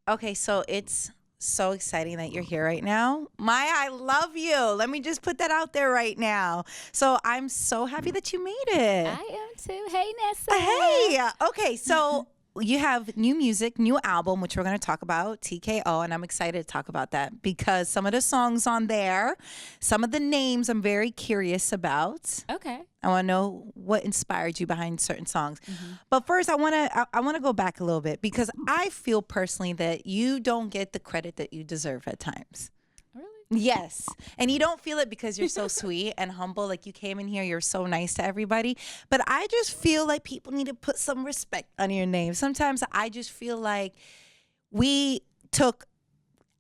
Okay, so it's so exciting that you're here right now. Maya, I love you. Let me just put that out there right now. So I'm so happy that you made it. I am too. Hey, Nessa. Hey. Okay, so you have new music, new album, which we're going to talk about, TKO, and I'm excited to talk about that because some of the songs on there, some of the names I'm very curious about. Okay. I want to know what inspired you behind certain songs. But first, I want to go back a little bit because I feel personally that you don't get the credit that you deserve at times. Really? Yes. And you don't feel it because you're so sweet and humble. Like you came in here, you're so nice to everybody. But I just feel like people need to put some respect on your name. Sometimes I just feel like we took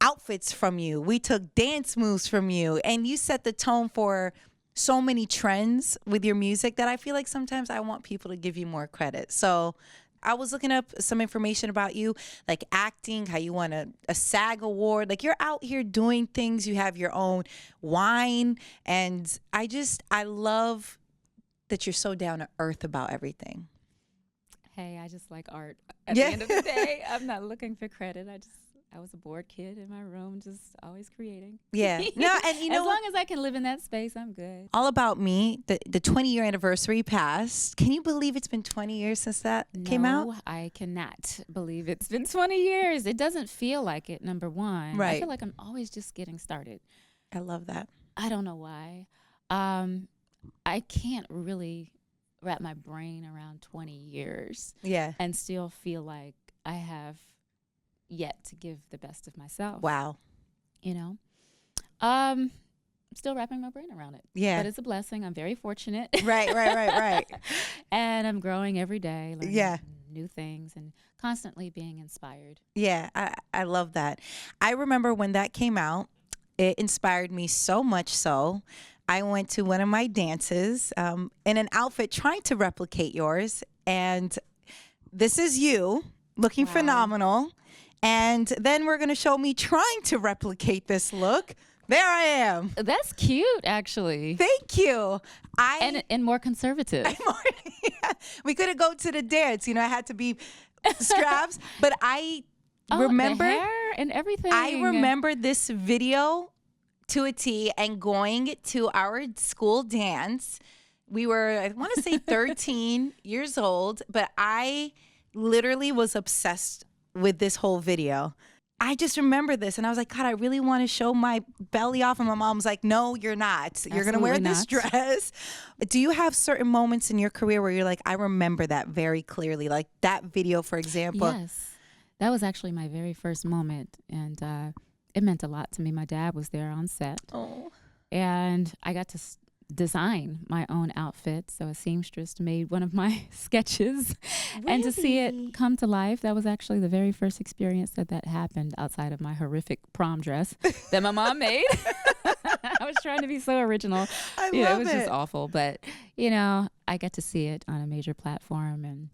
outfits from you. We took dance moves from you. And you set the tone for so many trends with your music that I feel like sometimes I want people to give you more credit. So I was looking up some information about you, like acting, how you won a SAG award. Like you're out here doing things. You have your own wine. And I love that you're so down to earth about everything. Hey, I just like art. At the end of the day, I'm not looking for credit. I was a bored kid in my room, just always creating. Yeah. No, and you know as long as I can live in that space, I'm good. All About Me, the 20-year anniversary passed. Can you believe it's been 20 years since that came out? No, I cannot believe it's been 20 years. It doesn't feel like it, number one. Right. I feel like I'm always just getting started. I love that. I don't know why. I can't really wrap my brain around 20 years. Yeah. And still feel like I have yet to give the best of myself. Wow. You know? I'm still wrapping my brain around it. Yeah. But it's a blessing. I'm very fortunate. Right. And I'm growing every day, learning Yeah. new things and constantly being inspired. Yeah, I love that. I remember when that came out, it inspired me so much so. I went to one of my dances in an outfit trying to replicate yours. And this is you looking phenomenal. And then we're going to show me trying to replicate this look. There I am. That's cute, actually. Thank you. And more conservative. We couldn't go to the dance. You know, I had to be straps. But I remember the hair and everything. I remember this video to a T and going to our school dance. We were, I want to say 13 years old, but I literally was obsessed with this whole video. I just remember this and I was like, God, I really want to show my belly off. And my mom was like, no, you're not. You're going to wear this dress. Do you have certain moments in your career where you're like, I remember that very clearly? Like that video, for example. Yes. That was actually my very first moment. And it meant a lot to me. My dad was there on set. Oh. And I got to design my own outfit. So a seamstress made one of my sketches. Really? And to see it come to life, that was actually the very first experience that happened outside of my horrific prom dress that my mom made. I was trying to be so original. I love it was just awful. But, I got to see it on a major platform. And,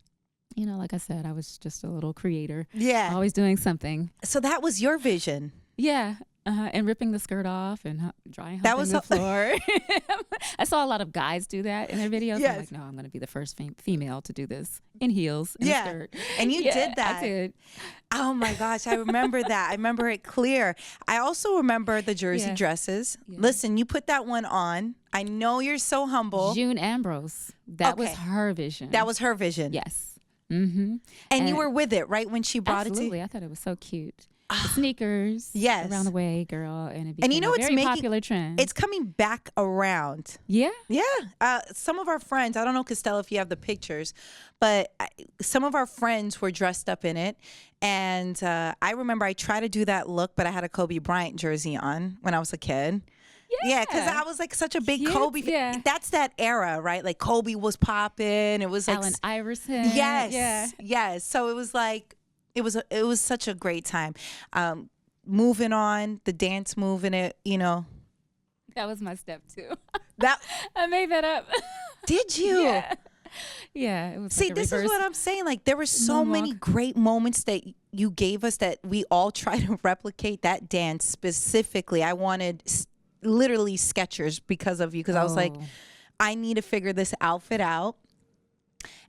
like I said, I was just a little creator. Yeah. Always doing something. So that was your vision. Yeah. And ripping the skirt off and dry humping the floor. I saw a lot of guys do that in their videos. Yes. I'm like, no, I'm going to be the first female to do this in heels and a skirt. And you did that. I did. Oh my gosh, I remember that. I remember it clear. I also remember the jersey dresses. Yeah. Listen, you put that one on. I know you're so humble. June Ambrose. That was her vision. That was her vision. Yes. Mm-hmm. And you were with it, right, when she brought it to you? Absolutely. I thought it was so cute. The sneakers, around the way, girl, and it became a very popular trend. It's coming back around. Yeah, some of our friends, I don't know, Costello, if you have the pictures, but some of our friends were dressed up in it, and I remember I tried to do that look, but I had a Kobe Bryant jersey on when I was a kid. Yeah, because I was like such a big Kobe. That's that era, right? Like Kobe was popping. It was like Allen Iverson. Yes. So it was like. It was such a great time. Moving on, the dance move in it, That was my step too. That I made that up. Did you? Yeah. It was. See, this is what I'm saying. Like there were so many great moments that you gave us that we all try to replicate. That dance specifically, I wanted literally Skechers because of you. Because I was like, I need to figure this outfit out.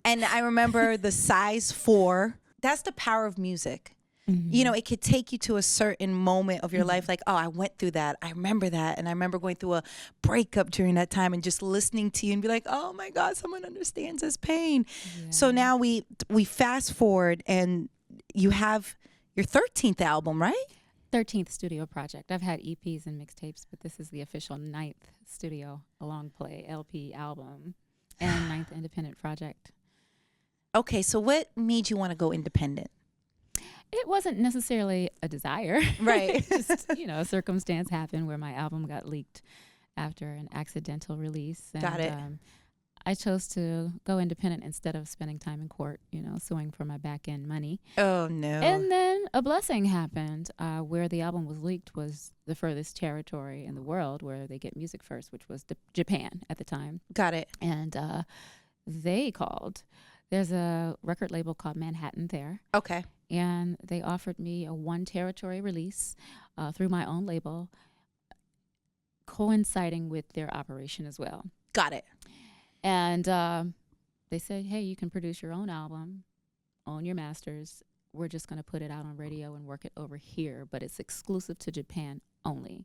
And I remember the size 4. That's the power of music. You know, it could take you to a certain moment of your life, like, oh, I went through that. I remember that. And I remember going through a breakup during that time and just listening to you and be like, oh my God, someone understands this pain. Yeah. So now we fast forward and you have your 13th album, right? 13th studio project. I've had EPs and mixtapes, but this is the official 9th studio long play LP album and 9th independent project. Okay, so what made you want to go independent? It wasn't necessarily a desire. Right. Just, a circumstance happened where my album got leaked after an accidental release. And, Got it. I chose to go independent instead of spending time in court, suing for my back end money. Oh, no. And then a blessing happened where the album was leaked was the furthest territory in the world where they get music first, which was Japan at the time. Got it. And they called. There's a record label called Manhattan there. Okay. And they offered me a 1 territory release through my own label, coinciding with their operation as well. Got it. And they said, hey, you can produce your own album, own your masters. We're just going to put it out on radio and work it over here, but it's exclusive to Japan only.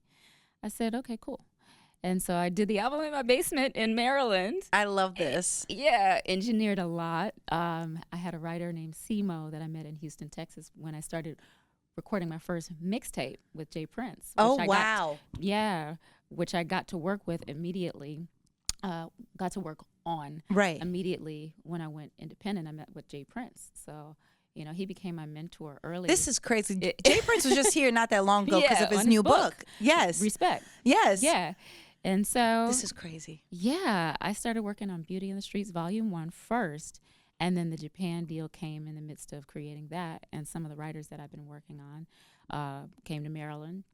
I said, okay, cool. And so I did the album in my basement in Maryland. I love this. Yeah, engineered a lot. I had a writer named Simo that I met in Houston, Texas, when I started recording my first mixtape with Jay Prince. Oh, wow. Which I got to work with immediately. Got to work on immediately when I went independent. I met with Jay Prince. So, he became my mentor early. This is crazy. Jay Prince was just here not that long ago because of his new book. Yes. Respect. Yes. Yeah. And so this is crazy. Yeah, I started working on Beauty in the Streets Volume 1 first, and then the Japan deal came in the midst of creating that, and some of the writers that I've been working on came to Maryland,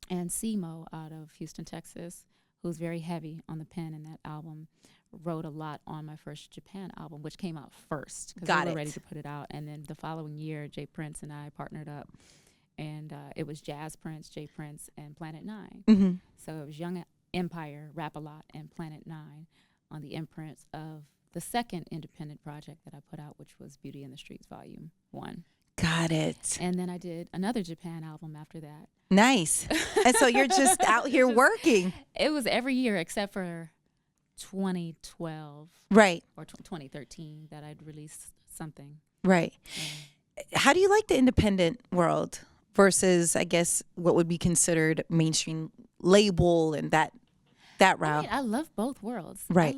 and Simo out of Houston, Texas, who's very heavy on the pen in that album, wrote a lot on my first Japan album, which came out first because we were ready to put it out, and then the following year, Jay Prince and I partnered up, and it was Jazz Prince, Jay Prince, and Planet 9. Mm-hmm. So it was Young Empire, Rap-A-Lot, and Planet 9 on the imprints of the second independent project that I put out, which was Beauty in the Streets Volume 1. Got it. And then I did another Japan album after that. Nice. And so you're just out here working. It was every year except for 2012. Right. Or 2013 that I'd released something. Right. How do you like the independent world versus, I guess, what would be considered mainstream label and that route? I love both worlds. Right.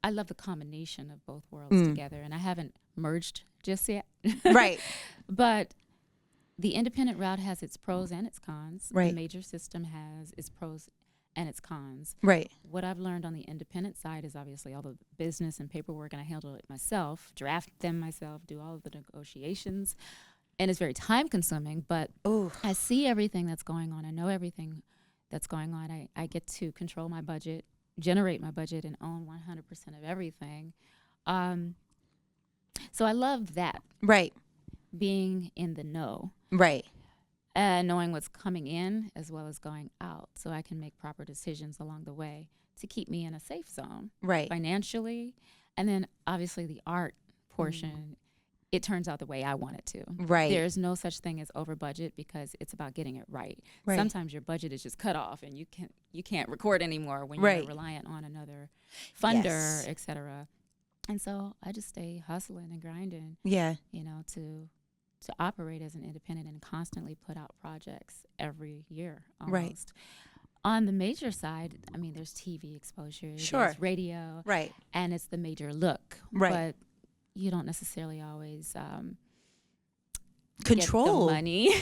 I love the combination of both worlds together, and I haven't merged just yet. Right. But the independent route has its pros and its cons. Right. The major system has its pros and its cons. Right. What I've learned on the independent side is obviously all the business and paperwork, and I handle it myself, draft them myself, do all of the negotiations, and it's very time consuming, but I see everything that's going on. I know everything that's going on. I get to control my budget, generate my budget, and own 100% of everything. So I love that. Right. Being in the know. Right. Knowing what's coming in as well as going out, so I can make proper decisions along the way to keep me in a safe zone. Right. Financially. And then obviously the art portion, it turns out the way I want it to. Right. There's no such thing as over budget because it's about getting it right. Sometimes your budget is just cut off and you can't record anymore when you're reliant on another funder, et cetera. And so I just stay hustling and grinding. Yeah. To operate as an independent and constantly put out projects every year almost. Right. On the major side, I mean, there's TV exposure, there's radio, right, and it's the major look, right. But you don't necessarily always control get the money,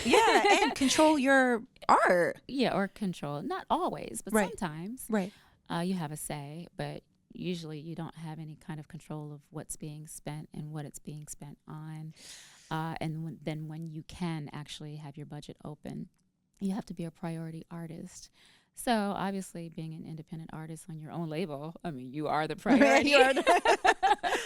and control your art, or control. Not always, but sometimes, right. You have a say, but usually you don't have any kind of control of what's being spent and what it's being spent on. And then when you can actually have your budget open, you have to be a priority artist. So obviously being an independent artist on your own label, I mean, you are the priority.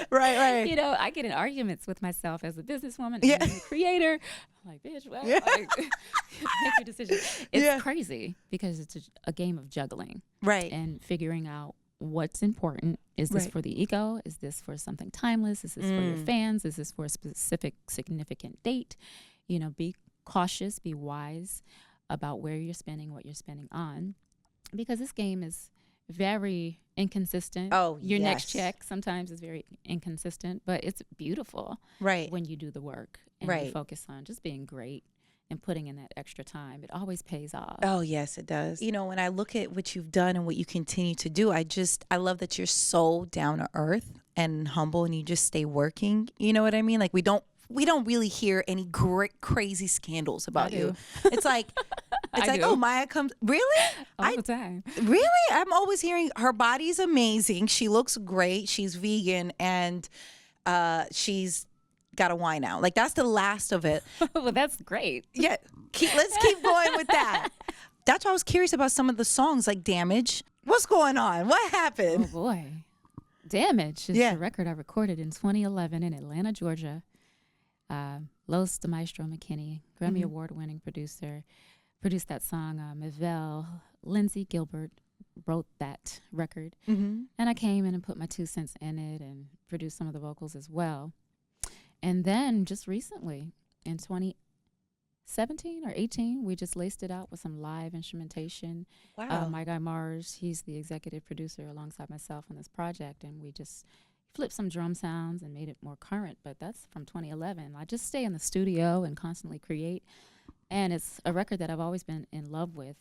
Right. I get in arguments with myself as a businesswoman and as a creator. I'm like, bitch, well, make your decision. It's crazy because it's a game of juggling. Right. And figuring out what's important. Is this Right. for the ego? Is this for something timeless? Is this for your fans? Is this for a specific significant date? You know, be cautious, be wise about where you're spending, what you're spending on, because this game is very inconsistent. Oh, Your next yes. check sometimes is very inconsistent, but it's beautiful Right. when you do the work and Right. you focus on just being great and putting in that extra time. It always pays off. Oh, yes, it does. You know, when I look at what you've done and what you continue to do, I love that you're so down to earth and humble and you just stay working. You know what I mean? Like we don't really hear any great crazy scandals about you. It's like I do. oh, Maya comes really? All the time. Really? I'm always hearing her body's amazing. She looks great. She's vegan and she's got a wine out. Like that's the last of it. Well, that's great. Yeah, let's keep going with that. That's why I was curious about some of the songs, like Damage. What's going on? What Oh happened? boy. Damage is Yeah. the record I recorded in 2011 in Atlanta, Georgia. Los the Maestro McKinney, Grammy Award winning producer, produced that song. Mavelle, Lindsay Gilbert wrote that record. Mm-hmm. And I came in and put my 2 cents in it and produced some of the vocals as well. And then just recently, in 2017 or 18, we just laced it out with some live instrumentation. Wow. My guy Mars, he's the executive producer alongside myself on this project, and we just flipped some drum sounds and made it more current. But that's from 2011. I just stay in the studio and constantly create. And it's a record that I've always been in love with.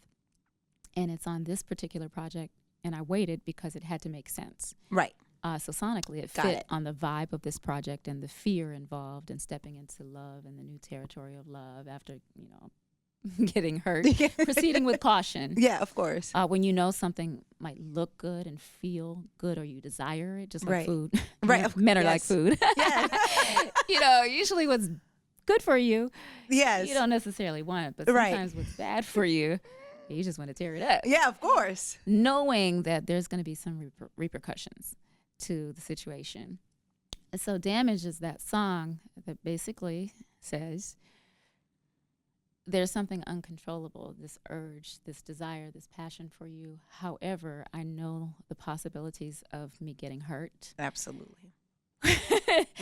And it's on this particular project, and I waited because it had to make sense. Right. So sonically, it Got fit it. on the vibe of this project and the fear involved in stepping into love and the new territory of love after, you know, getting hurt. Proceeding with caution. Yeah, of course. When you know something might look good and feel good or you desire it, just like Right. food. Right. Men are like Yes. food. Yes. You know, usually what's good for you, Yes. you don't necessarily want it. But Right. sometimes what's bad for you, you just want to tear it up. Yeah, of course. Knowing that there's going to be some repercussions to the situation. And so Damage is that song that basically says there's something uncontrollable, this urge, this desire, this passion for you. However, I know the possibilities of me getting hurt. Absolutely.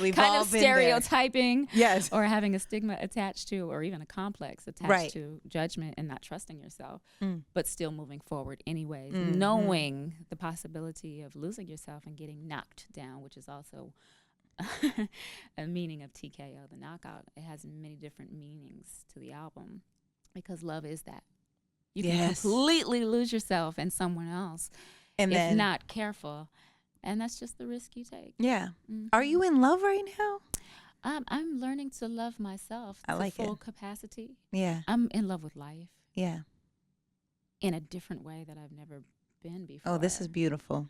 We've Kind all of been there. stereotyping Yes. or having a stigma attached to, or even a complex attached Right. to judgment and not trusting yourself, Mm. but still moving forward anyways, Mhm. knowing the possibility of losing yourself and getting knocked down, which is also a meaning of TKO, the knockout. It has many different meanings to the album because love is that. You can Yes. completely lose yourself and someone else And if then, not careful. And that's just the risk you take. yeah. Mhm. Are you in love right now? I'm learning to love myself I to like full it. capacity. Yeah. I'm in love with life Yeah. in a different way that I've never been before. Oh, this is beautiful.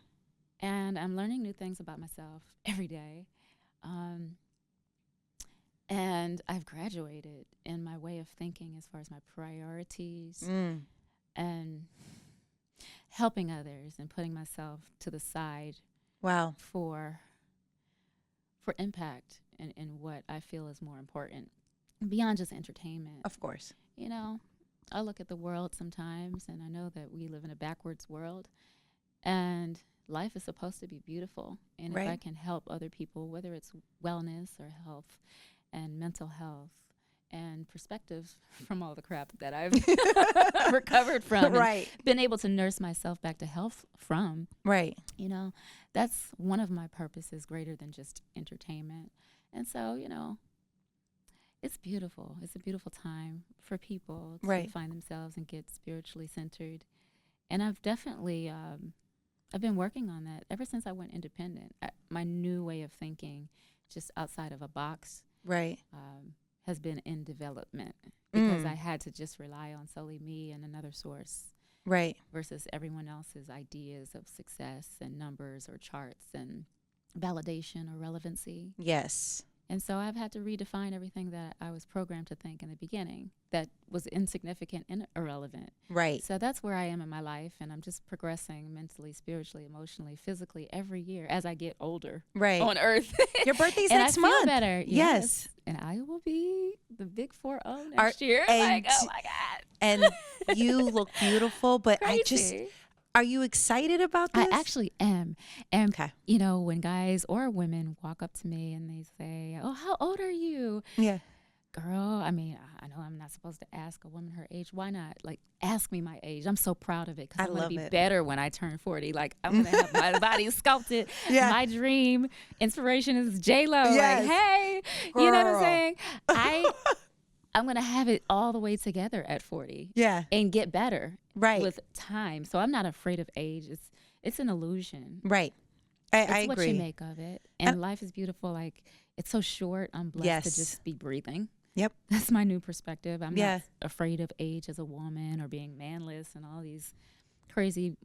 And I'm learning new things about myself every day. And I've graduated in my way of thinking as far as my priorities Mm. and helping others and putting myself to the side Wow. for impact and what I feel is more important beyond just entertainment. Of course. You know, I look at the world sometimes and I know that we live in a backwards world and life is supposed to be beautiful. And if I Right. can help other people, whether it's wellness or health and mental health and perspective from all the crap that I've recovered from Right. and been able to nurse myself back to health from, Right. you know, that's one of my purposes greater than just entertainment. And so, you know, it's beautiful. It's a beautiful time for people to Right. find themselves and get spiritually centered. And I've definitely, I've been working on that ever since I went independent. My new way of thinking, just outside of a box, Right. has been in development because Mm. I had to just rely on solely me and another source Right. versus everyone else's ideas of success and numbers or charts and validation or relevancy. Yes. And so I've had to redefine everything that I was programmed to think in the beginning that was insignificant and irrelevant. Right. So that's where I am in my life, and I'm just progressing mentally, spiritually, emotionally, physically every year as I get older Right. on Earth. Your birthday's and next I feel month. better. Yes. And I will be the big 4-0 next Are- year. and- Like, oh my God. And you look beautiful, but I just, Crazy. Are you excited about this? I actually am. And, Okay. you know, when guys or women walk up to me and they say, oh, how old are you? Yeah. Girl, I mean, I know I'm not supposed to ask a woman her age. Why not? Like, ask me my age. I'm so proud of it because I I'm going to love be it. better when I turn 40. Like, I'm going to have my body sculpted. Yeah. My dream inspiration is J-Lo. Yes. Like, hey, you know what I'm Girl. saying? I'm going to have it all the way together at 40 Yeah. and get better Right. with time. So I'm not afraid of age. It's an illusion. Right. I It's what you agree. make of it. And life is beautiful. Like, it's so short. I'm blessed Yes. to just be breathing. Yep. That's my new perspective. I'm Yeah. not afraid of age as a woman or being manless and all these crazy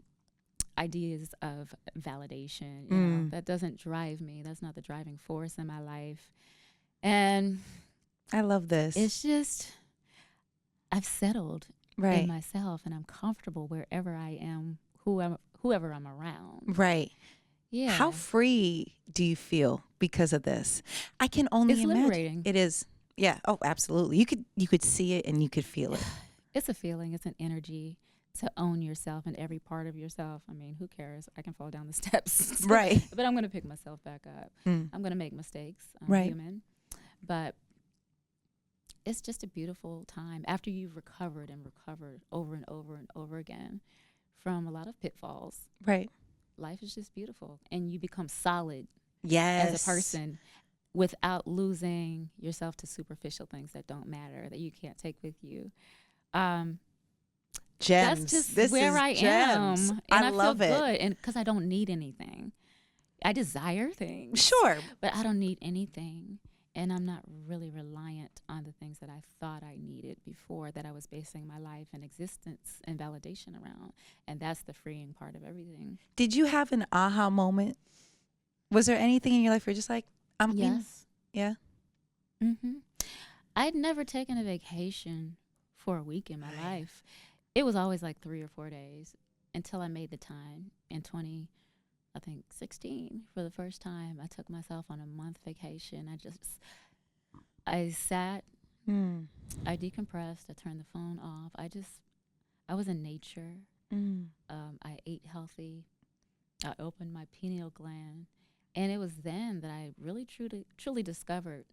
ideas of validation. You know, that doesn't drive me. That's not the driving force in my life. And I love this. it's just, I've settled Right. in myself and I'm comfortable wherever I am, whoever I'm around. Right. Yeah. How free do you feel because of this? I can only It's imagine. liberating. It is. Yeah. Oh, absolutely. You could see it and you could feel it. It's a feeling. It's an energy to own yourself and every part of yourself. I mean, who cares? I can fall down the steps. Right. But I'm going to pick myself back up. I'm going to make mistakes. I'm Right. human. But it's just a beautiful time after you've recovered and recovered over and over and over again from a lot of pitfalls. Right. Life is just beautiful. And you become solid Yes. as a person without losing yourself to superficial things that don't matter, that you can't take with you. Gems. That's just This where is I gems. am. And I love feel it. good. And because I don't need anything. I desire things. Sure. But I don't need anything. And I'm not really reliant on the things that I thought I needed before, that I was basing my life and existence and validation around. And that's the freeing part of everything. Did you have an aha moment? Was there anything in your life where you're just like, Yes. Yeah. Mm-hmm. I'd never taken a vacation for a week in my life. It was always like 3 or 4 days until I made the time in 2016 for the first time. I took myself on a month vacation. I sat, I decompressed, I turned the phone off. I was in nature. I ate healthy. I opened my pineal gland. And it was then that I really truly discovered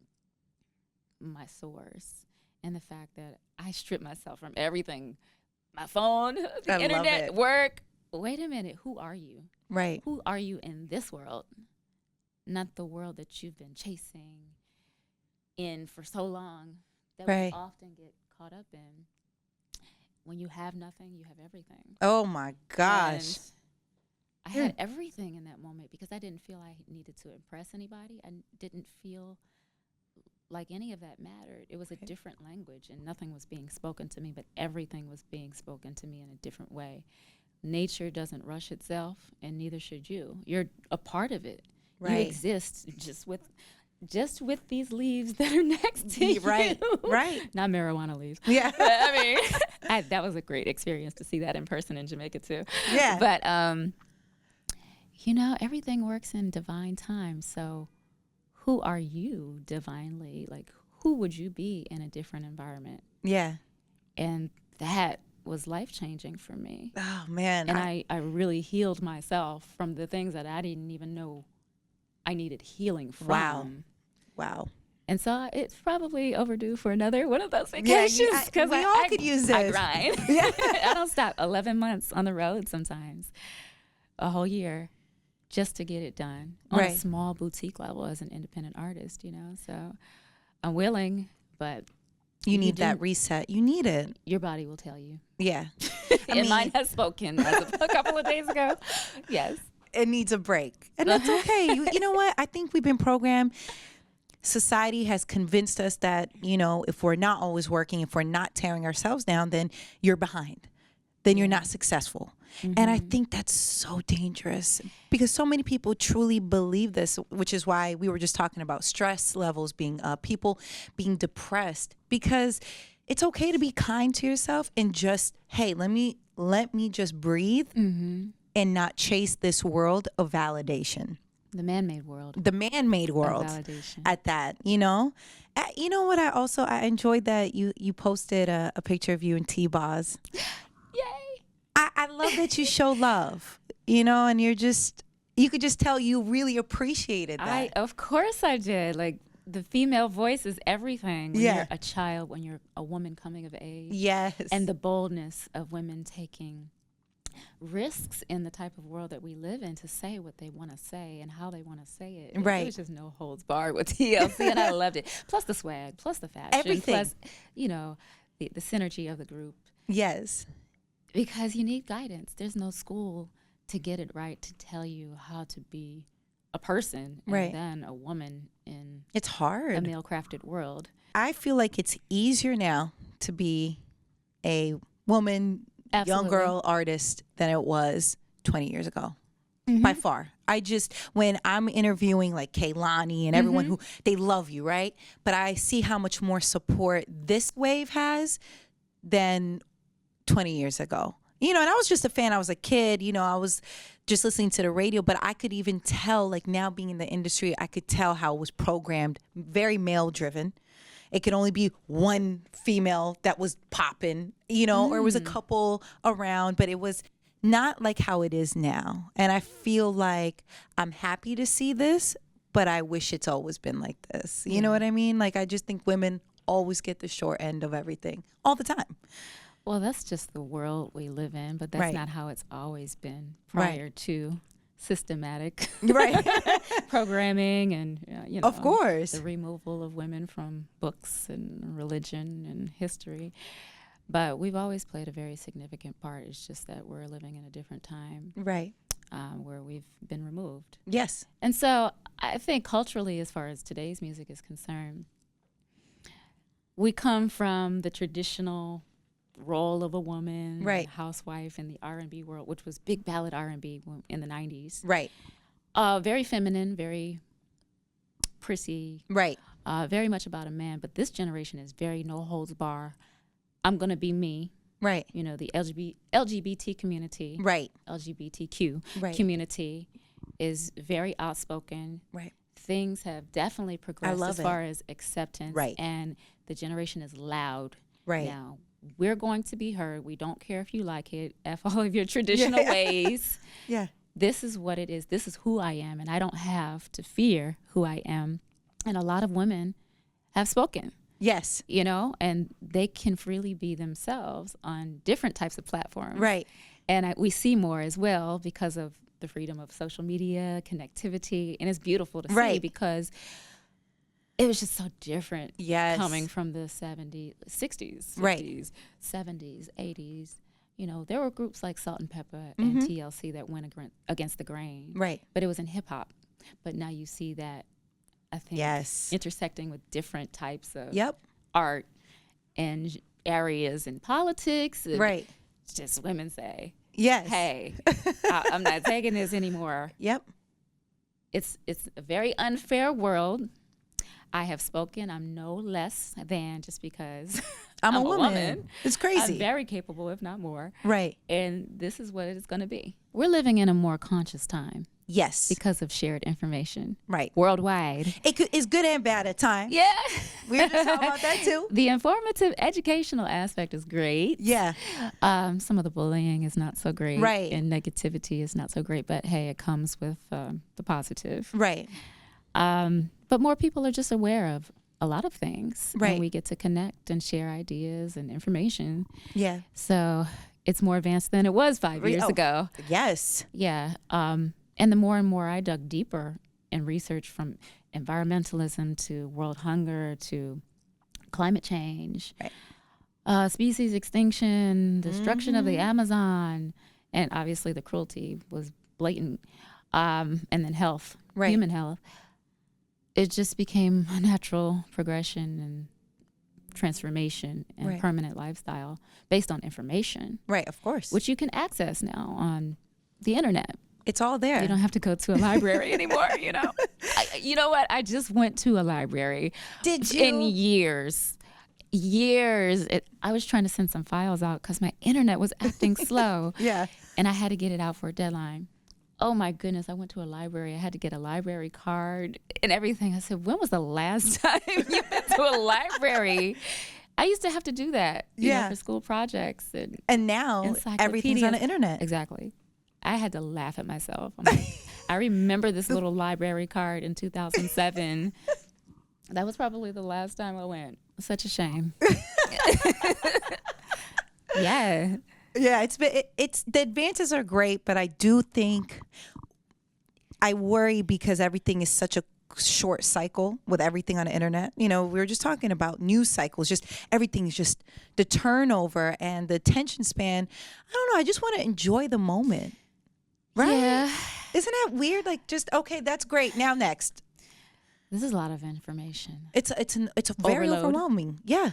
my source and the fact that I stripped myself from everything. My phone, the I love internet, it. work. Wait a minute, who are you? Right. Who are you in this world? Not the world that you've been chasing in for so long, that Right. we often get caught up in. When you have nothing, you have everything. Oh my gosh. And I had everything in that moment because I didn't feel I needed to impress anybody. I didn't feel like any of that mattered. It was a different language and nothing was being spoken to me, but everything was being spoken to me in a different way. Nature doesn't rush itself, and neither should you. You're a part of it. Right. You exist just with these leaves that are next to you. Right. Not marijuana leaves. Yeah. But, I mean, that was a great experience to see that in person in Jamaica too. Yeah. But you know, everything works in divine time. So who are you divinely? Like, who would you be in a different environment? Yeah. And that was life-changing for me. Oh man. And I really healed myself from the things that I didn't even know I needed healing from. Wow. And so it's probably overdue for another one of those vacations. Because we all could use I this. grind. Yeah. I don't stop. 11 months on the road sometimes, a whole year, just to get it done on a small boutique level as an independent artist, you know. So I'm willing, but you need that reset. You need it. Your body will tell you. Yeah. And mine has spoken as of a couple of days ago. Yes. It needs a break. And that's okay. You know what? I think we've been programmed. Society has convinced us that, you know, if we're not always working, if we're not tearing ourselves down, then you're behind. Then you're not successful. And I think that's so dangerous because so many people truly believe this, which is why we were just talking about stress levels being up, people being depressed, because it's okay to be kind to yourself and just, hey, let me just breathe and not chase this world of validation. The man-made world. The man-made world validation. at that, you know. You know what? I enjoyed that you posted a picture of you in T-Boz. Yay! I love that you show love, you know, and you could just tell you really appreciated that. Of course I did. Like, the female voice is everything when Yeah. you're a child, when you're a woman coming of age. Yes. And the boldness of women taking risks in the type of world that we live in to say what they want to say and how they want to say it. Right. There was just no holds barred with TLC, and I loved it. Plus the swag, plus the fashion, Everything. plus, you know, the synergy of the group. Yes. Because you need guidance. There's no school to get it right, to tell you how to be a person and Right. then a woman in It's hard. a male-crafted world. I feel like it's easier now to be a woman, young Absolutely. girl artist than it was 20 years ago. Mm-hmm. By far. When I'm interviewing like Kaylani and everyone Mm-hmm. who, they love you, right? But I see how much more support this wave has than 20 years ago. You know, and I was just a fan. I was a kid, you know, I was just listening to the radio, but I could even tell, like now being in the industry, I could tell how it was programmed, very male driven. It could only be one female that was popping, you know, or it was a couple around, but it was not like how it is now. And I feel like I'm happy to see this, but I wish it's always been like this. You know what I mean? Like, I just think women always get the short end of everything all the time. Well, that's just the world we live in, but that's Right. not how it's always been Right. prior to systematic Right. programming and, you know, Of course. the removal of women from books and religion and history. But we've always played a very significant part. It's just that we're living in a different time Right. where we've been removed. Yes. And so I think culturally, as far as today's music is concerned, we come from the traditional role of a woman, Right. housewife in the R&B world, which was big ballad R&B in the 90s. Right. Very feminine, very prissy, Right. very much about a man. But this generation is very no holds bar. I'm going to be me. Right. You know, the LGBT community, Right. LGBTQ Right. community is very outspoken. Right. Things have definitely progressed love as it. far as acceptance. Right. And the generation is loud Right. now. We're going to be heard. We don't care if you like it. F all of your traditional ways. Yeah. This is what it is. This is who I am. And I don't have to fear who I am. And a lot of women have spoken, Yes. you know, and they can freely be themselves on different types of platforms. Right. And we see more as well because of the freedom of social media, connectivity. And it's beautiful to see Right. because it was just so different Yes. coming from the 70s, 60s, 50s, Right. 70s, 80s. You know, there were groups like Salt and Pepper Mm-hmm. and TLC that went against the grain. Right. But it was in hip hop. But now you see that, I think, Yes. intersecting with different types of Yep. art and areas in politics. And Right. just women say, Yes. hey, I'm not taking this anymore. Yep. It's a very unfair world. I have spoken. I'm no less than just because I'm a a woman. It's crazy. I'm very capable, if not more. Right. And this is what it is going to be. We're living in a more conscious time Yes. because of shared information Right. worldwide. It's good and bad at times. Yeah. We were just talking about that too. The informative, educational aspect is great. Yeah. Some of the bullying is not so great. Right. And negativity is not so great. But, hey, it comes with the positive. Right. But more people are just aware of a lot of things. Right. And we get to connect and share ideas and information. Yeah. So it's more advanced than it was 5 years Oh. ago. Yes. Yeah. And the more and more I dug deeper in research, from environmentalism to world hunger to climate change, Right. species extinction, destruction of Mm-hmm. the Amazon, and obviously the cruelty was blatant, and then health, Right. human health. It just became a natural progression and transformation and Right. permanent lifestyle based on information, Right. Of course. which you can access now on the internet. It's all there. You don't have to go to a library anymore, you know. You know what? I just went to a library. Did you? In years. I was trying to send some files out because my internet was acting slow. Yeah. And I had to get it out for a deadline. Oh my goodness, I went to a library. I had to get a library card and everything. I said, when was the last time you've been to a library? I used to have to do that, you know, for school projects and now everything's on the internet. Exactly. I had to laugh at myself. I'm like, I remember this little library card in 2007. That was probably the last time I went. Such a shame. Yeah. Yeah, it's the advances are great, but I do think I worry because everything is such a short cycle with everything on the internet. You know, we were just talking about news cycles, just everything is just the turnover and the attention span. I don't know, I just want to enjoy the moment. Right? Yeah. Isn't that weird? Like, just okay, that's great. Now next. This is a lot of information. It's very Overload. overwhelming. Yeah.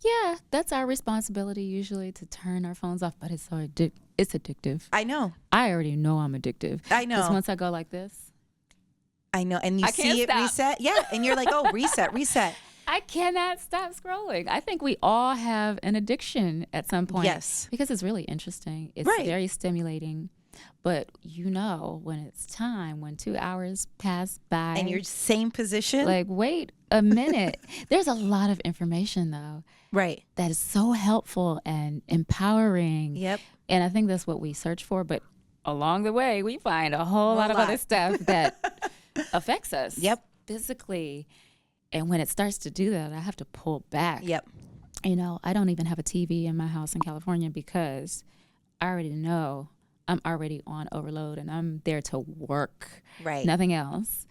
Yeah, that's our responsibility usually to turn our phones off, but it's so it's addictive. I know. I already know I'm addictive. I know. Because once I go like this, I know, and you see it reset. Yeah, and you're like, oh, reset. I cannot stop scrolling. I think we all have an addiction at some point. Yes. Because it's really interesting. It's very stimulating. But you know when it's time, when 2 hours pass by. And you're same position. Like, wait a minute. There's a lot of information, though. Right. That is so helpful and empowering. Yep. And I think that's what we search for. But along the way, we find a whole lot of other stuff that affects us. Yep. Physically. And when it starts to do that, I have to pull back. Yep. You know, I don't even have a TV in my house in California because I already know I'm already on overload and I'm there to work. Right. Nothing else.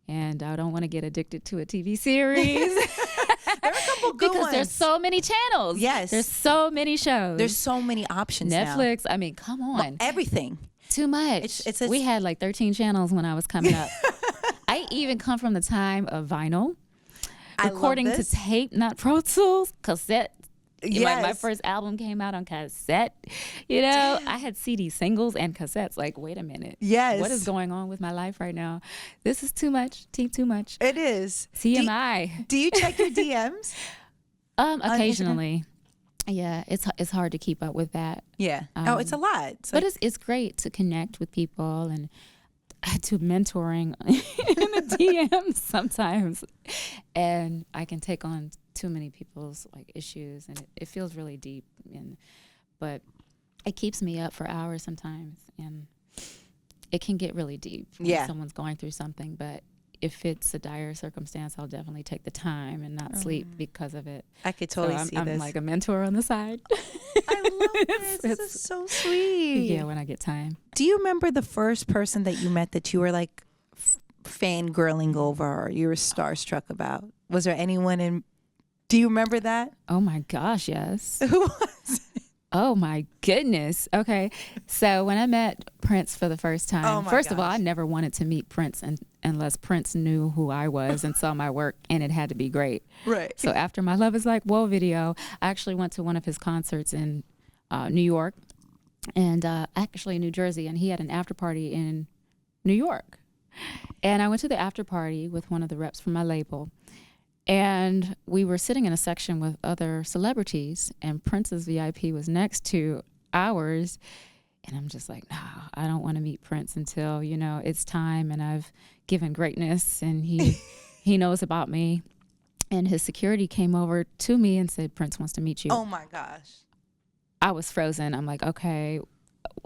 And I don't want to get addicted to a TV series. There are a couple good because ones. there's so many channels. Yes. There's so many shows. There's so many options Netflix. I mean, come on. Well, everything. Too much. We had like 13 channels when I was coming up. I even come from the time of vinyl. Recording to tape, not Pro Tools, cassette. Yes. My first album came out on cassette. You know, I had CD singles and cassettes. Like, wait a minute. Yes. What is going on with my life right now? This is too much. Too much. It is. TMI. Do you check your DMs? Occasionally. Yeah, it's hard to keep up with that. Yeah. It's a lot. But it's great to connect with people and to mentoring in the DMs sometimes, and I can take on too many people's like issues, and it feels really deep, but it keeps me up for hours sometimes, and it can get really deep when someone's going through something. But if it's a dire circumstance, I'll definitely take the time and not sleep because of it. I could totally see I'm this. I'm like a mentor on the side. I love this. This is so sweet. Yeah, when I get time. Do you remember the first person that you met that you were like fangirling over or you were starstruck about? Was there anyone do you remember that? Oh my gosh, yes. Who was it? Oh my goodness. Okay. So when I met Prince for the first time, first of all, I never wanted to meet Prince unless Prince knew who I was and saw my work, and it had to be great. Right. So after my Love Is Like Whoa video, I actually went to one of his concerts in New York and actually New Jersey, and he had an after party in New York. And I went to the after party with one of the reps from my label. And we were sitting in a section with other celebrities, and Prince's VIP was next to ours. And I'm just like, no, I don't want to meet Prince until, you know, it's time and I've given greatness and he knows about me. And his security came over to me and said, Prince wants to meet you. Oh my gosh. I was frozen. I'm like, okay,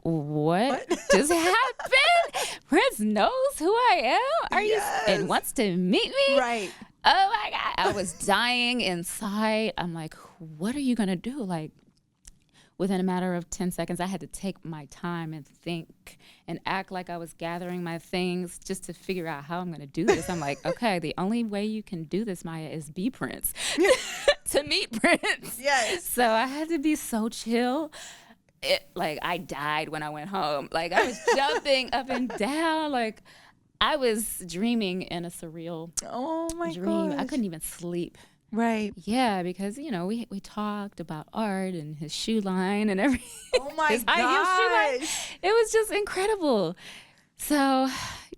what just happened? Prince knows who I am? Are you and wants to meet me? Right. Oh my God. I was dying inside. I'm like, what are you going to do? Like, within a matter of 10 seconds, I had to take my time and think and act like I was gathering my things just to figure out how I'm going to do this. I'm like, okay, the only way you can do this, Maya, is be Prince. To meet Prince. Yes. So I had to be so chill. Like, I died when I went home. Like, I was jumping up and down. Like, I was dreaming in a surreal dream. Gosh. I couldn't even sleep. Right. Yeah, because, you know, we talked about art and his shoe line and everything. Oh my his high heel shoe line. It was just incredible. So,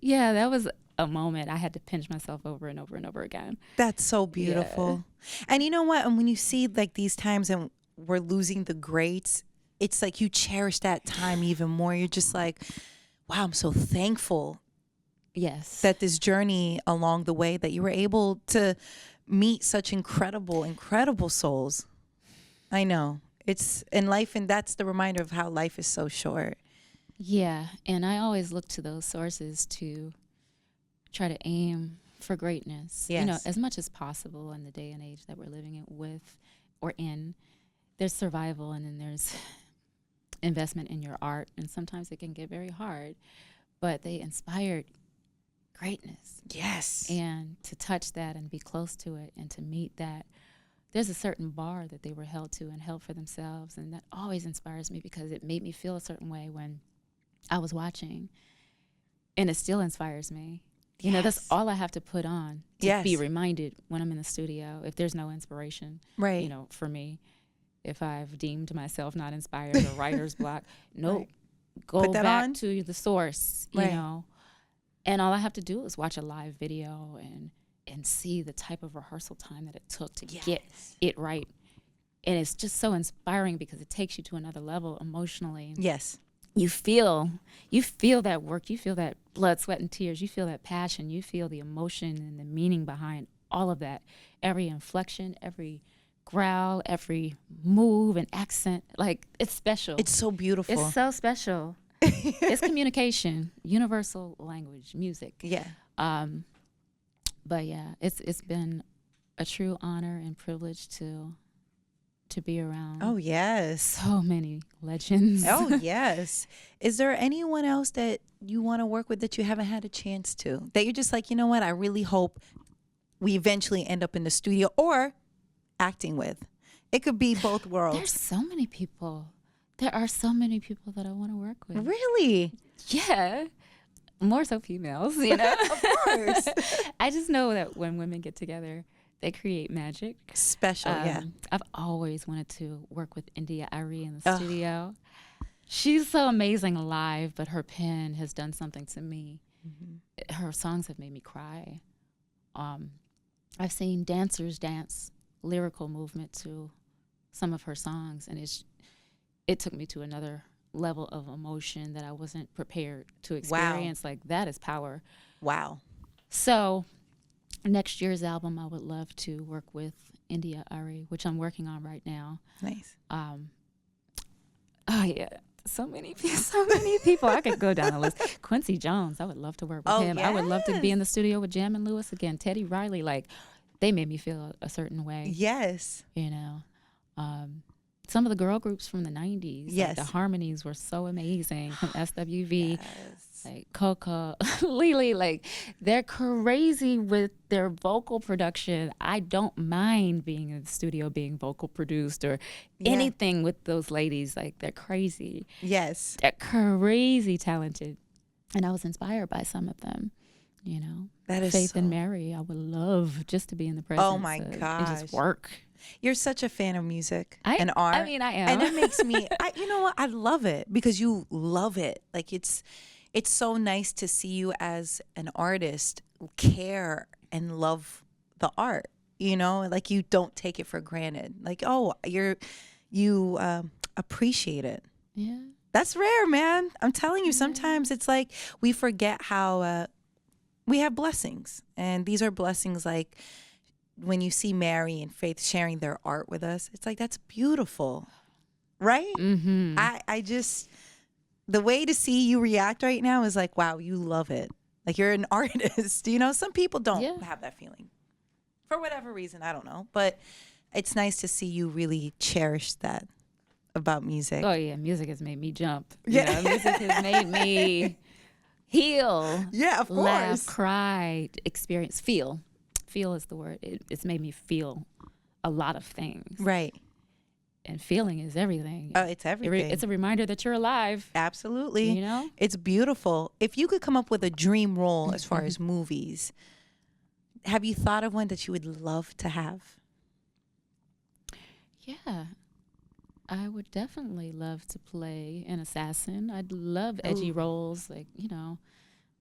yeah, that was a moment I had to pinch myself over and over and over again. That's so beautiful. Yeah. And you know what? And when you see like these times and we're losing the greats, it's like you cherish that time even more. You're just like, wow, I'm so thankful. Yes. That this journey along the way that you were able to meet such incredible souls. I know. It's in life, and that's the reminder of how life is so short. Yeah, and I always look to those sources to try to aim for greatness. You know, Yes. as much as possible in the day and age that we're living it with or in. There's survival, and then there's investment in your art, and sometimes it can get very hard, but they inspired greatness. Yes. And to touch that and be close to it and to meet that, there's a certain bar that they were held to and held for themselves, and that always inspires me because it made me feel a certain way when I was watching, and it still inspires me. You know, that's all I have to put on to be reminded when I'm in the studio. If there's no inspiration, right, you know, for me, if I've deemed myself not inspired or writer's block, nope, go back on to the source, you know. And all I have to do is watch a live video and see the type of rehearsal time that it took to get it right. And it's just so inspiring because it takes you to another level emotionally. Yes. You feel that work, you feel that blood, sweat, and tears, you feel that passion, you feel the emotion and the meaning behind all of that. Every inflection, every growl, every move and accent, like, it's special. It's so beautiful. It's so special. It's communication, universal language, music. Yeah. But yeah, it's been a true honor and privilege to be around. Oh, yes. So many legends. Oh, yes. Is there anyone else that you want to work with that you haven't had a chance to? That you're just like, you know what, I really hope we eventually end up in the studio or acting with? It could be both worlds. There's so many people. There are so many people that I want to work with. Really? Yeah. More so females, you know? Of course. I just know that when women get together, they create magic. Special, yeah. I've always wanted to work with India Ari in the studio. She's so amazing live, but her pen has done something to me. Mm-hmm. Her songs have made me cry. I've seen dancers dance lyrical movement to some of her songs, and it took me to another level of emotion that I wasn't prepared to experience. Wow. Like, that is power. Wow. So next year's album, I would love to work with India Ari, which I'm working on right now. Nice. Oh yeah, so many people. I could go down the list. Quincy Jones, I would love to work with him. Yes. I would love to be in the studio with Jam and Lewis again. Teddy Riley, like, they made me feel a certain way. Yes. You know, some of the girl groups from the 90s, yes, like the harmonies were so amazing from SWV. Yes. Like Coco, Lily, like, they're crazy with their vocal production. I don't mind being in the studio, being vocal produced or anything with those ladies. Like, they're crazy. Yes. They're crazy talented. And I was inspired by some of them, you know. That is Faith and Mary, I would love just to be in the presence. Oh, my gosh. And just work. You're such a fan of music and art. I mean, I am. And it makes me, you know what? I love it because you love it. Like, it's so nice to see you as an artist care and love the art, you know, like, you don't take it for granted. Like, oh, you appreciate it. Yeah. That's rare, man. I'm telling you, sometimes it's like we forget how we have blessings. And these are blessings, like when you see Mary and Faith sharing their art with us, it's like, that's beautiful. Right? Mm-hmm. I just... The way to see you react right now is like, wow, you love it. Like, you're an artist. You know, some people don't have that feeling. For whatever reason, I don't know. But it's nice to see you really cherish that about music. Oh, yeah. Music has made me jump. You know, music has made me heal. Yeah, of course. Laugh, cry, experience, feel. Feel is the word. It's made me feel a lot of things. Right. And feeling is everything. Oh, it's everything. It's a reminder that you're alive. Absolutely. You know? It's beautiful. If you could come up with a dream role as far as movies, have you thought of one that you would love to have? Yeah. I would definitely love to play an assassin. I'd love edgy roles, like, you know,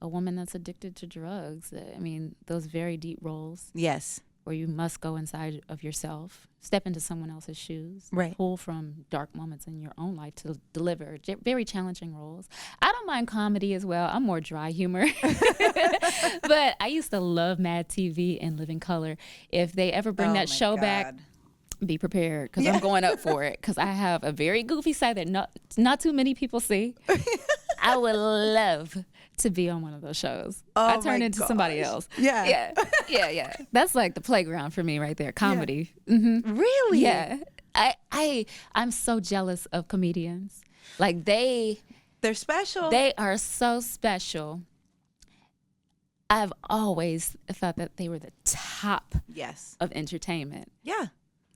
a woman that's addicted to drugs. I mean, those very deep roles. Yes. where you must go inside of yourself, step into someone else's shoes, Right. pull from dark moments in your own life to deliver very challenging roles. I don't mind comedy as well. I'm more dry humor. But I used to love Mad TV and Living Color. If they ever bring that show back, be prepared, because I'm going up for it, because I have a very goofy side that not too many people see. I would love to be on one of those shows. I turn into somebody else. Yeah. Yeah. That's like the playground for me right there. Comedy. Yeah. Mm-hmm. Really? Yeah. I'm so jealous of comedians. Like they're special. They are so special. I've always thought that they were the top of entertainment. Yeah.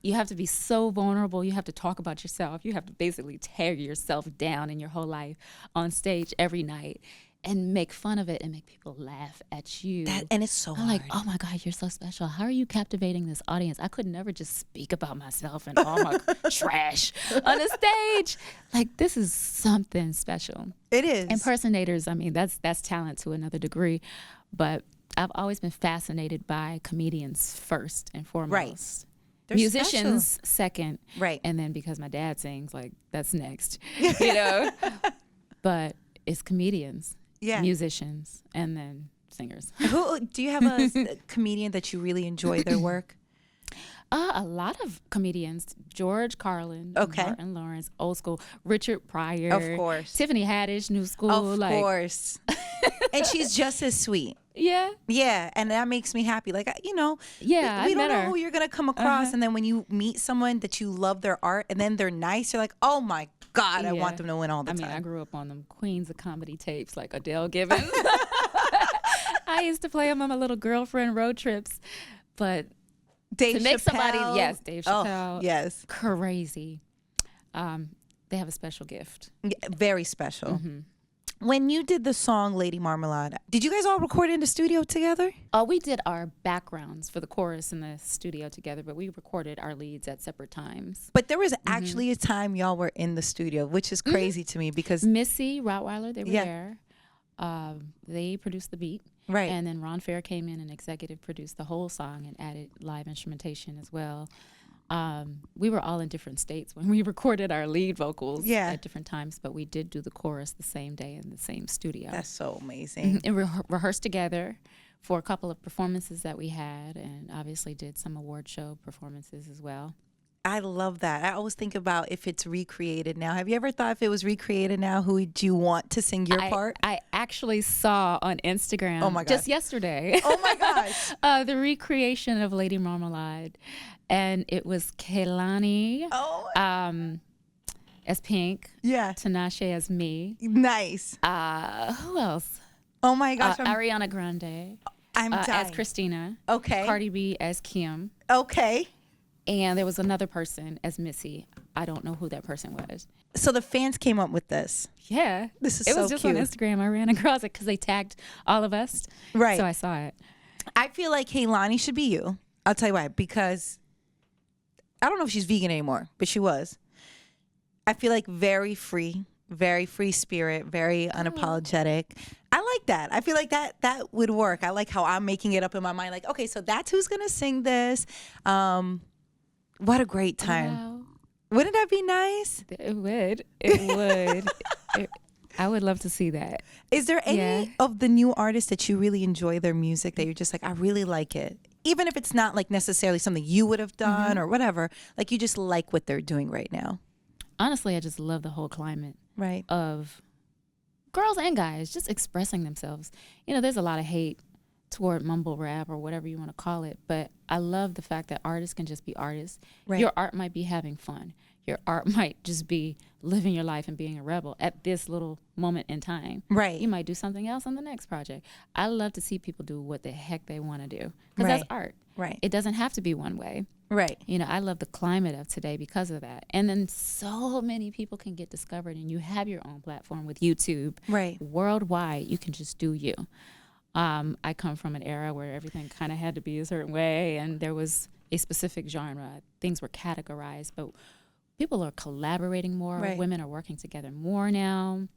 You have to be so vulnerable. You have to talk about yourself. You have to basically tear yourself down in your whole life on stage every night and make fun of it and make people laugh at you. And it's so hard. Like, oh my God, you're so special. How are you captivating this audience? I could never just speak about myself and all my trash on a stage. Like, this is something special. It is. Impersonators, I mean, that's talent to another degree. But I've always been fascinated by comedians first and foremost. Right. They're Musicians special. second. Right. And then because my dad sings, like, that's next. You know? But it's comedians, musicians, and then singers. Who do you have a comedian that you really enjoy their work? A lot of comedians. George Carlin, Martin Lawrence, old school. Richard Pryor. Of course. Tiffany Haddish, new school. Of course. And she's just as sweet. Yeah. Yeah, and that makes me happy. Like, you know, yeah, we don't know her. who you're going to come across. And then when you meet someone that you love their art and then they're nice, you're like, oh my God, I want them to win all the time. I grew up on them Queens of Comedy tapes like Adele Gibbons. I used to play them on my little girlfriend road trips. But Dave to make Chappelle. somebody, Dave Chappelle. Oh, yes. Crazy. They have a special gift. Yeah, very special. Mm-hmm. When you did the song Lady Marmalade, did you guys all record in the studio together? We did our backgrounds for the chorus in the studio together, but we recorded our leads at separate times. But there was actually a time y'all were in the studio, which is crazy to me because Missy Rottweiler, they were there. They produced the beat. Right. And then Ron Fair came in and executive produced the whole song and added live instrumentation as well. We were all in different states when we recorded our lead vocals at different times, but we did do the chorus the same day in the same studio. That's so amazing. And rehearsed together for a couple of performances that we had, and obviously did some award show performances as well. I love that. I always think about if it's recreated now. Have you ever thought if it was recreated now, who would you want to sing your part? I actually saw on Instagram just yesterday. Oh my gosh. The recreation of Lady Marmalade. And it was Kehlani as Pink. Yeah. Tinashe as me. Nice. Who else? Oh my gosh. Ariana Grande. I'm dying. As Christina. Okay. Cardi B as Kim. Okay. And there was another person as Missy. I don't know who that person was. So the fans came up with this. Yeah. This is so cute. It was just on Instagram. I ran across it because they tagged all of us. Right. So I saw it. I feel like Kehlani should be you. I'll tell you why. Because I don't know if she's vegan anymore, but she was. I feel like very free spirit, very unapologetic. I like that. I feel like that would work. I like how I'm making it up in my mind. Like, okay, so that's who's going to sing this. What a great time. Wow. Wouldn't that be nice? It would. It would. I would love to see that. Is there any of the new artists that you really enjoy their music that you're just like, I really like it? Even if it's not like necessarily something you would have done or whatever, like you just like what they're doing right now. Honestly, I just love the whole climate of girls and guys just expressing themselves. You know, there's a lot of hate toward mumble rap or whatever you want to call it, but I love the fact that artists can just be artists. Right. Your art might be having fun. Your art might just be living your life and being a rebel at this little moment in time. Right. You might do something else on the next project. I love to see people do what the heck they want to do because that's art. Right. It doesn't have to be one way. Right. You know, I love the climate of today because of that. And then so many people can get discovered, and you have your own platform with YouTube. Right. Worldwide, you can just do you. I come from an era where everything kind of had to be a certain way, and there was a specific genre. Things were categorized, but people are collaborating more. Right. Women are working together more now.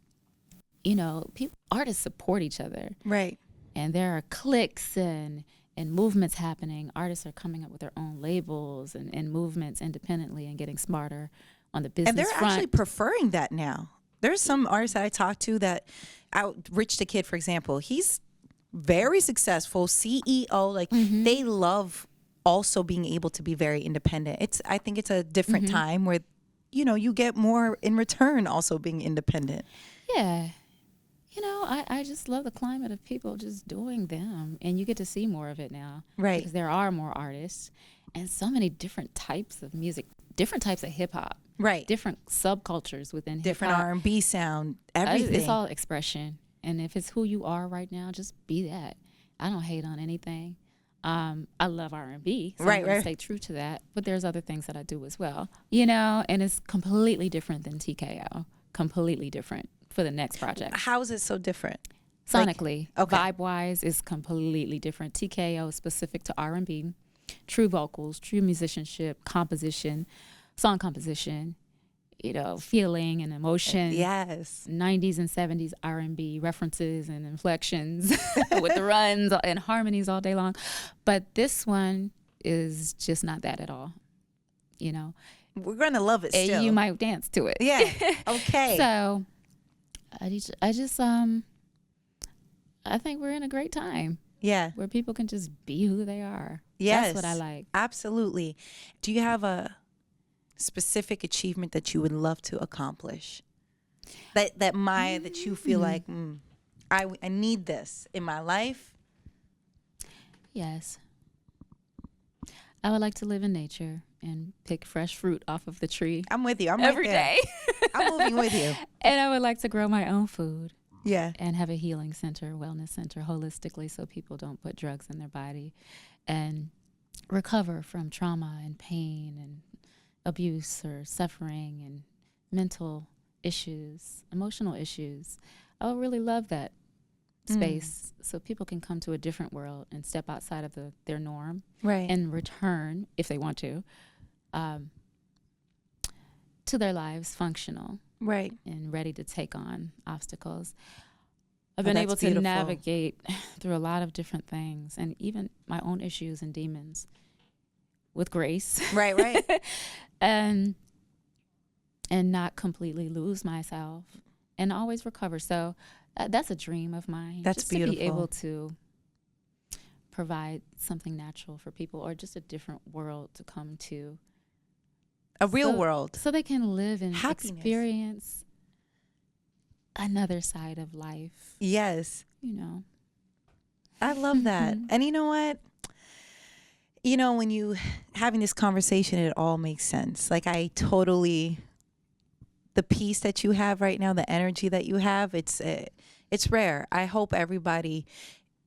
You know, artists support each other. Right. And there are cliques and and movements happening. Artists are coming up with their own labels and movements independently and getting smarter on the business And they're front. actually preferring that now. There's some artists that I talk to that, Rich the Kid, for example, he's very successful, CEO. Like they love also being able to be very independent. I think it's a different time where, you know, you get more in return also being independent. Yeah. You know, I just love the climate of people just doing them, and you get to see more of it now. Right. Because there are more artists and so many different types of music, different types of hip hop. Right. Different subcultures within Different hip-hop. R&B sound, everything. It's all expression. And if it's who you are right now, just be that. I don't hate on anything. I love R&B, so I'm going to stay true to that. But there's other things that I do as well, you know, and it's completely different than TKO. Completely different for the next project. How is it so different? Sonically, okay. vibe-wise, is completely different. TKO is specific to R&B, true vocals, true musicianship, composition, song composition, you know, feeling and emotion. Yes. 90s and 70s R&B references and inflections with the runs and harmonies all day long. But this one is just not that at all, you know. We're going to love it still. You might dance to it. Yeah. Okay. So I just I think we're in a great time. Yeah. Where people can just be who they are. Yes. That's what I like. Absolutely. Do you have a specific achievement that you would love to accomplish? That you feel like I need this in my life? Yes. I would like to live in nature and pick fresh fruit off of the tree. I'm with you. I'm every right there. day. I'm moving with you. And I would like to grow my own food. Yeah. And have a healing center, wellness center, holistically, so people don't put drugs in their body, and recover from trauma and pain and abuse or suffering and mental issues, emotional issues. I would really love that space so people can come to a different world and step outside of their norm, right, and return, if they want to their lives functional, right, and ready to take on obstacles. I've been able to navigate through a lot of different things, and even my own issues and demons, with grace. Right. and not completely lose myself, and always recover. So that's a dream of mine. That's just beautiful. To be able to provide something natural for people, or just a different world to come to. A real world. So they can live and happiness. Experience another side of life. Yes. You know. I love that. And you know what? You know, when you having this conversation, it all makes sense. Like the peace that you have right now, the energy that you have, it's rare. I hope everybody,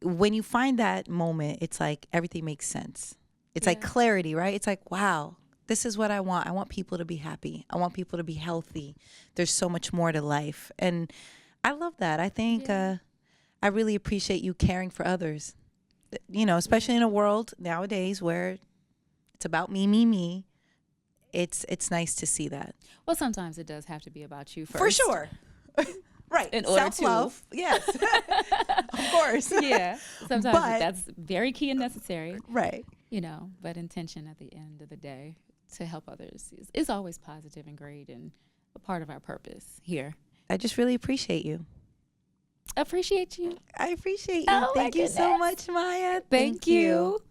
when you find that moment, it's like everything makes sense. It's like clarity, right? It's like, wow, this is what I want. I want people to be happy. I want people to be healthy. There's so much more to life. And I love that. I think I really appreciate you caring for others. You know, especially in a world nowadays where it's about me. It's nice to see that. Well, sometimes it does have to be about you first. For sure. Right. In order self-love. Yes. Of course. Yeah. Sometimes that's very key and necessary. Right. You know, but intention at the end of the day to help others is always positive and great, and a part of our purpose here. I just really appreciate you. Appreciate you. I appreciate you. Oh, Thank you so much, Maya. Thank you.